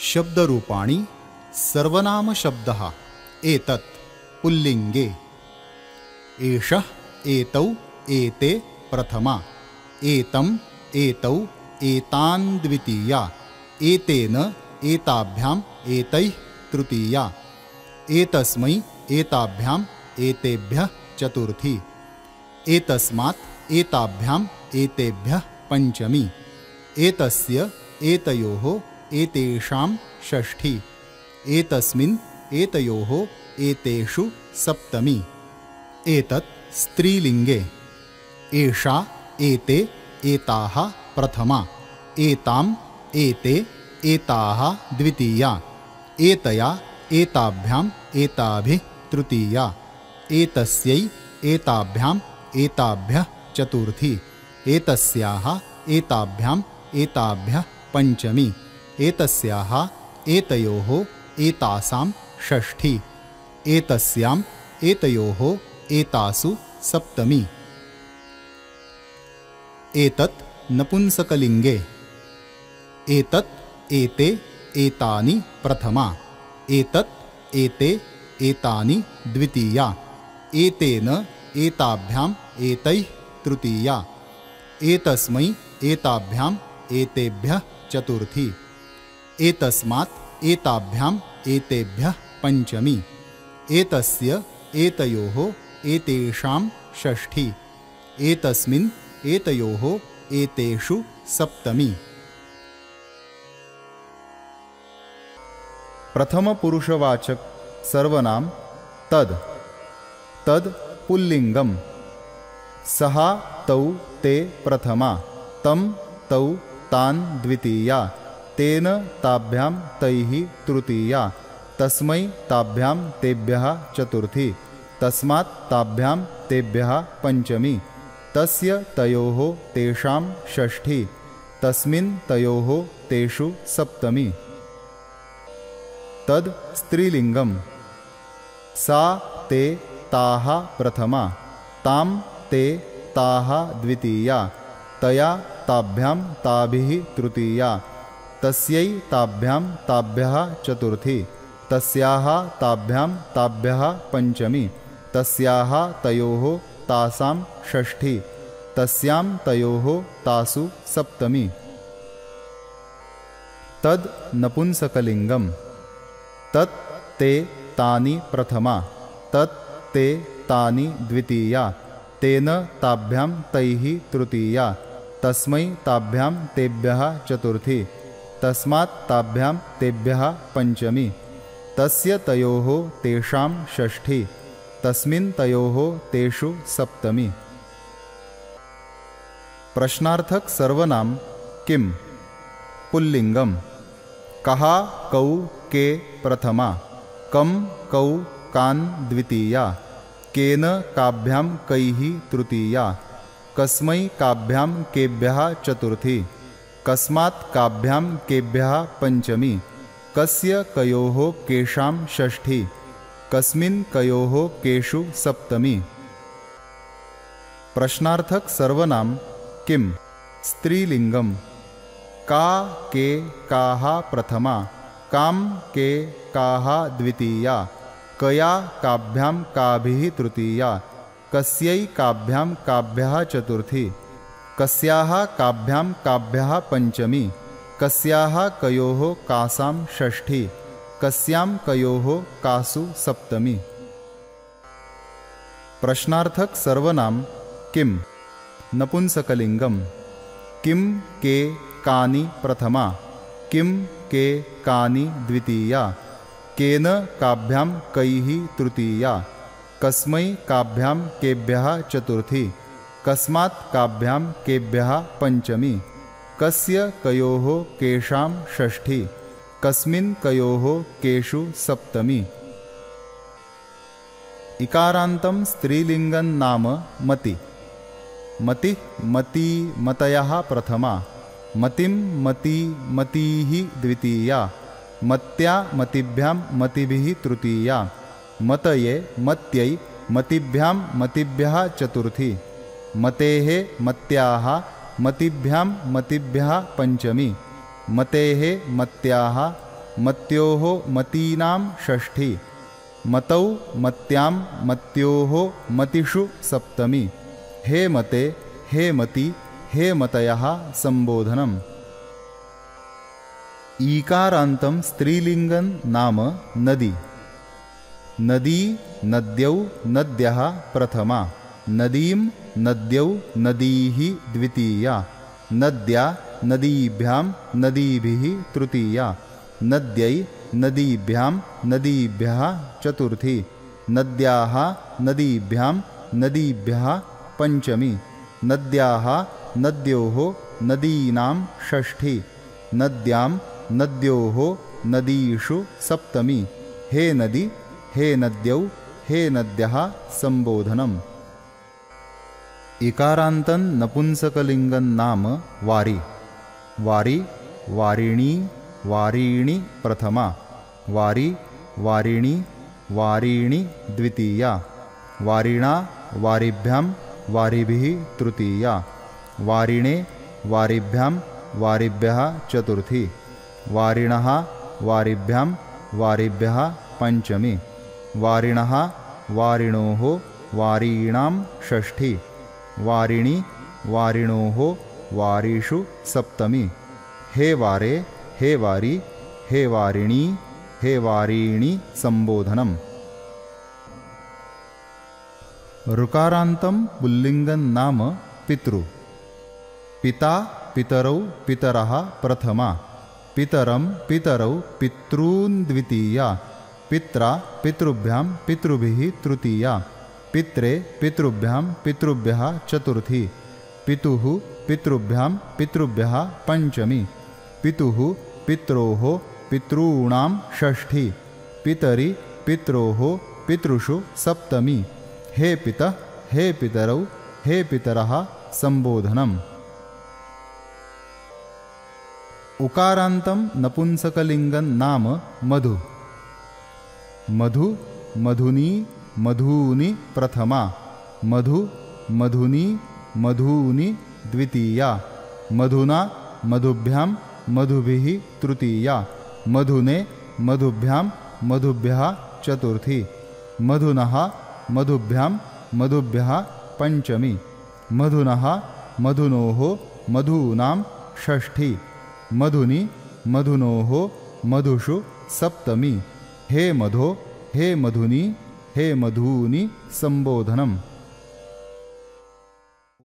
शब्दरूपाणि सर्वनामशब्दः एतत् पुल्लिङ्गे। एषः एतौ एते प्रथमा, एतम् एतौ एतान् द्वितीया, एतेन एताभ्याम् एतैः तृतीया, एतस्मै एताभ्याम् एतेभ्यः चतुर्थी, एतस्मात् एताभ्याम् एतेभ्यः पञ्चमी, एतस्य एतयोः एतेषां षष्ठी, एतस्मिन् एतयोः एतेषु सप्तमी। एतत् स्त्रीलिङ्गे। एषा एते एताः प्रथमा, एताम् एते एताः द्वितीया, एतया एताभ्याम् एताभिः तृतीया, एतस्यै एताभ्याम् एताभ्यः चतुर्थी, एतस्याः एताभ्याम् एताभ्यः पञ्चमी, एतस्याः एतयोः एतासां षष्ठी, एतस्याम् एतयोः एतासु सप्तमी। एतत् नपुंसकलिङ्गे। एतत् एते एतानि प्रथमा, एतत् एते एतानि द्वितीया, एतेन एताभ्याम् एतैः तृतीया, एतस्मै एताभ्याम् एतेभ्यः चतुर्थी, एतस्मात् एताभ्याम् एतेभ्यः पञ्चमी, एतस्य एतयोः एतेषां षष्ठी, एतस्मिन् एतयोः एतेषु सप्तमी। प्रथमपुरुषवाचक सर्वनाम तद्। तद् पुल्लिङ्गम्। सः तौ ते प्रथमा, तं तौ तान् द्वितीया, तेन ताभ्यां तैः तृतीया, तस्मै ताभ्यां तेभ्यः चतुर्थी, तस्मात् ताभ्यां तेभ्यः पञ्चमी, तस्य तयोः तेषां षष्ठी, तस्मिन् तयोः तेषु सप्तमी। तद् स्त्रीलिङ्गम्। सा ते ताः प्रथमा, तां ते ताः द्वितीया, तया ताभ्यां ताभिः तृतीया, तस्यै ताभ्यां ताभ्यः चतुर्थी, तस्याः ताभ्यां ताभ्यः पञ्चमी, तस्याः तयोः तासां षष्ठी, तस्यां तयोः तासु सप्तमी। तद् नपुंसकलिङ्गम्। तत् ते तानि प्रथमा, तत् ते तानि द्वितीया, तेन ताभ्यां तैः तृतीया, तस्मै ताभ्यां तेभ्यः चतुर्थी, तस्मात् ताभ्यां तेभ्यः पञ्चमी, तस्य तयोः तेषां षष्ठी, तस्मिन् तयोः तेषु सप्तमी। प्रश्नार्थक सर्वनाम किम। पुल्लिङ्गम्। कः कौ के प्रथमा, कं कौ कान् द्वितीया, केन काभ्यां कैः तृतीया, कस्मै काभ्यां केभ्यः चतुर्थी, कस्मात् काभ्यां केभ्यः पञ्चमी, कस्य कयोः केषां षष्ठी, कस्मिन् कयोः केषु सप्तमी। प्रश्नार्थक सर्वनाम किम। स्त्रीलिङ्गम्। का के काः प्रथमा, कां के काः द्वितीया, कया काभ्यां काभिः तृतीया, कस्यै काभ्यां काभ्यः चतुर्थी, कस्याः काभ्यां काभ्यः पञ्चमी, कस्याः कयोः कासां षष्ठी, कस्यां कयोः कासु सप्तमी। प्रश्नार्थक सर्वनाम किम। नपुंसकलिङ्गम्। किं के कानि प्रथमा, किं के कानि द्वितीया, केन काभ्यां कैः तृतीया, कस्मै काभ्यां केभ्यः चतुर्थी, कस्मात् काभ्यां केभ्यः पञ्चमी, कस्य कयोः केषां षष्ठी, कस्मिन् कयोः केषु सप्तमी। इकारान्तं स्त्रीलिङ्गं नाम मति। मतिः मती मतयः प्रथमा, मतिं मती मतीः द्वितीया, मत्या मतिभ्यां मतिभिः तृतीया, मतये मत्यै मतिभ्यां मतिभ्यः चतुर्थी, मतेः मत्याः मतिभ्यां मतिभ्यः पञ्चमी, मतेः मत्याः मत्योः मतीनां षष्ठी मतौ मत्यां मत्योः मतिषु सप्तमी हे मते हे मति हे मतयः संबोधनम्। ईकारान्तं स्त्रीलिङ्गं नाम नदी। नदी नद्यौ नद्यः प्रथमा नदीं नद्यौ नदीः द्वितीया नद्या नदीभ्यां नदीभिः तृतीया नद्यै नदीभ्यां नदीभ्यः चतुर्थी नद्याः नदीभ्यां नदीभ्यः पंचमी नद्याः नद्योः नदीनां षष्ठी नद्यां नद्योः नदीषु सप्तमी हे नदी हे नद्यौ हे नद्यः संबोधनम्। इकारान्तं नपुंसकलिङ्गं नाम वारी। वारी वारिणी वारीणि प्रथमा वारी वारिणी वारीणि द्वितीया वारिणा वारिभ्यां वारिभिः तृतीया वारिणे वारिभ्यां वारिभ्यः चतुर्थी वारिणः वारिभ्यां वारिभ्यः पंचमी वारिणः वारिणोः वारीणां षष्ठी वारिणी वारिणोः वारीषु सप्तमी हे वारे हे वारी हे वारिणी हे वारीणि संबोधनम्। ऋकारान्तं पुल्लिङ्गं नाम पितृ। पिता पितरौ पितरः प्रथमा पितरं पितरौ पितॄन् द्वितीया पित्रा पितृभ्यां पितृभिः तृतीया पित्रे पितृभ्यां पितृभ्यः चतुर्थी पितुः पितृभ्यां पितृभ्यः पंचमी पितुः पित्रोः पितॄणां षष्ठी पितरि पित्रोः पितृषु सप्तमी हे पितः हे पितरौ हे पितरः संबोधनम्। उकारान्तं नपुंसकलिङ्गं नाम मधु। मधु मधुनी मधूनि प्रथमा मधु मधुनी मधूनि द्वितीया मधुना मधुभ्यां मधुभिः तृतीया मधुने मधुभ्यां मधुभ्यः चतुर्थी मधुनः मधुभ्यां मधुभ्यः पंचमी मधुनः मधुनोः मधूनां षष्ठी मधुनि मधुनोः मधुषु सप्तमी हे मधो हे मधुनी हे मधूनि संबोधनम्।